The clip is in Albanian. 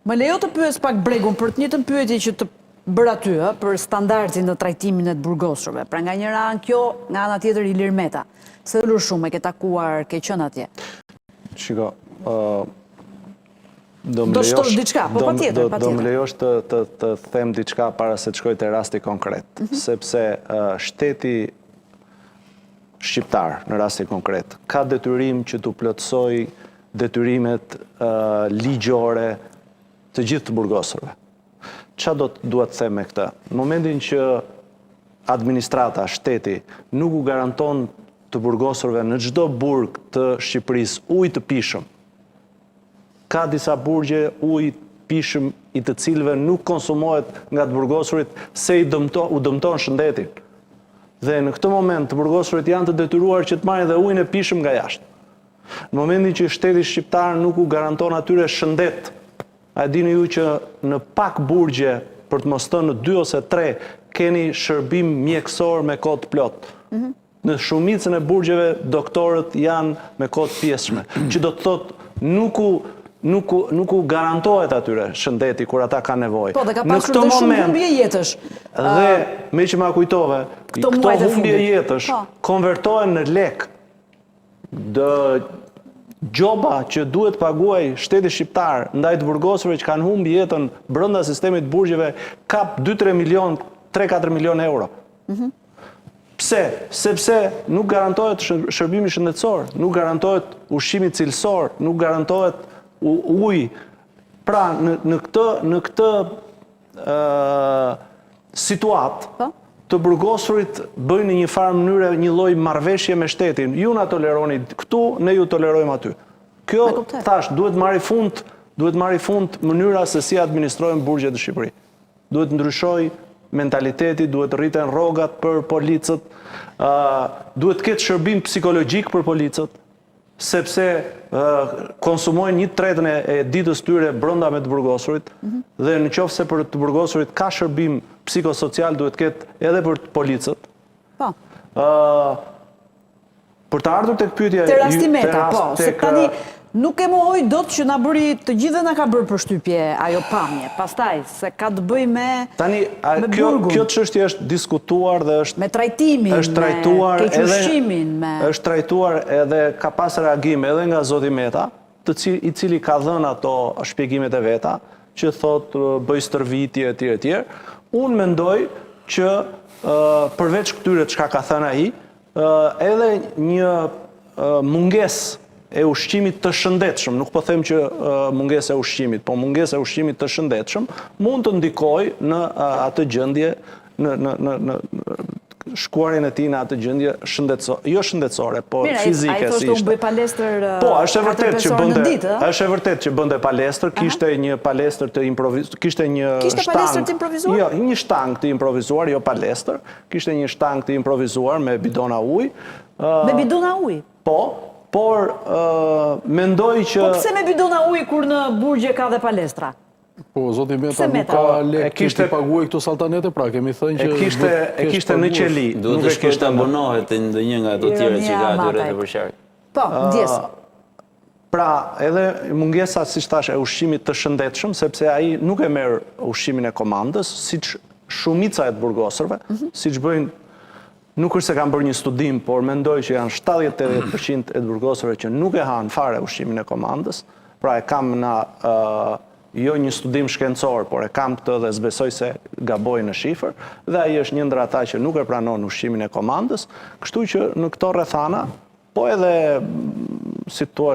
Më lejo të pyes pak Bregun për të njëjtën pyetje që të bërë aty, për standardin në trajtimin e të burgosurve. Pra nga njëra anë kjo, nga ana tjetër Ilir Meta. Se lur shumë e ke takuar, ke qenë atje. Shiko, do shtosh diçka, po patjetër, patjetër. Do më lejosh të them diçka para se të shkoj te rasti konkret, sepse shteti shqiptar në rasti konkret ka detyrim që të plotësoj detyrimet ligjore të gjithë të burgosurve. Qa duhet të them me këtë? Në momentin që administrata, shteti, nuk u garanton të burgosurve në çdo burg të Shqipërisë ujë të pishëm, ka disa burgje ujë pishëm i të cilëve nuk konsumohet nga të burgosurit se u dëmton shëndetin. Dhe në këtë moment të burgosurit janë të detyruar që të marrin dhe ujin e pishëm nga jashtë. Në momentin që shteti shqiptar nuk u garanton atyre shëndet, a dini ju që në pak burgje, për të mos thënë në 2 ose 3, keni shërbim mjekësor me kohë plot. Në shumicën e burgjeve doktorët janë me kohë pjesshme, që do të thotë nuk u garantohet atyre shëndeti kur ata kanë nevojë. Po, dhe ka pasur dhe shumë humbje jetësh. Dhe me që ma kujtove, këto humbje jetësh konvertohen në lek. Gjoba që duhet paguaj shteti shqiptar ndaj të burgosurve që kanë humbë jetën brenda sistemit burgjeve kap 2-3 milion, 3-4 milion euro. Pse? Sepse nuk garantohet shërbimi shëndetësor, nuk garantohet ushqimi cilësor, nuk garantohet ujë. Pra, në këtë situatë, të burgosurit bëjnë një farë mënyre një lloj marrëveshje me shtetin. Ju na toleroni këtu, ne ju tolerojmë aty. Kjo, thash, duhet marrë fund mënyra se si administrojnë burgjet në Shqipëri. Duhet ndryshoj mentaliteti, duhet rriten rrogat për policët, duhet ketë shërbim psikologjik për policët, sepse konsumojnë 1/3 e ditës tyre brenda me të burgosurit, dhe në qoftë se për të burgosurit ka shërbim psikosocial duhet ketë edhe për të policët. Po. Për të ardhur tek pyetja te rasti Meta, po, se tani nuk e mohoj dot që na bëri të gjithë na ka bërë përshtypje ajo pamje. Pastaj se ka të bëjë me burgun. Kjo çështje është diskutuar dhe është me trajtimin, me kequshqimin, është trajtuar edhe ka pas reagim edhe nga zoti Meta, i cili ka dhënë ato shpjegimet e veta, që thotë bëj stërvitje etj. Unë mendoj që përveç këtyre çka ka thënë ai, edhe një mungesë e ushqimit të shëndetshëm, nuk po them që mungesë e ushqimit, po mungesë e ushqimit të shëndetshëm mund të ndikojë në atë gjendje, në shkuarjen e tij në atë gjendje shëndetësore, jo shëndetësore, po fizike si ishte. Ai thoshte unë bëj palestër. Po, është e vërtet që bënte palestër, kishte një palestër të improvisuar, kishte palestër të improvisuar? Jo, një shtang të improvisuar, jo palestër, kishte një shtang të improvisuar me bidona ujë. Me bidona ujë? Po, por mendoj që... Po pse me bidona ujë kur në burgje ka dhe palestra? Po, zoti Meta nuk ka lek të paguaj këto saltanete, pra kemi thënë që... E kishte në qeli. Duhet të shkosh të abonohet në një nga ato tjera që ka aty rreth e përqark. Po, ndjes. Pra, edhe mungesa, siç thash, e ushqimit të shëndetshëm, sepse ai nuk e merr ushqimin e komandës, siç shumica e të burgosurve, siç bëjnë. Nuk është se kam bërë një studim, por mendoj që janë 70-80% e të burgosurve që nuk e hanë fare ushqimin e komandës. Pra e kam jo një studim shkencor, por e kam këtë dhe zbesoj se gaboj në shifër, dhe ai është një ndër ata që nuk e pranon ushqimin e komandës, kështu që në këto rrethana, po edhe si thua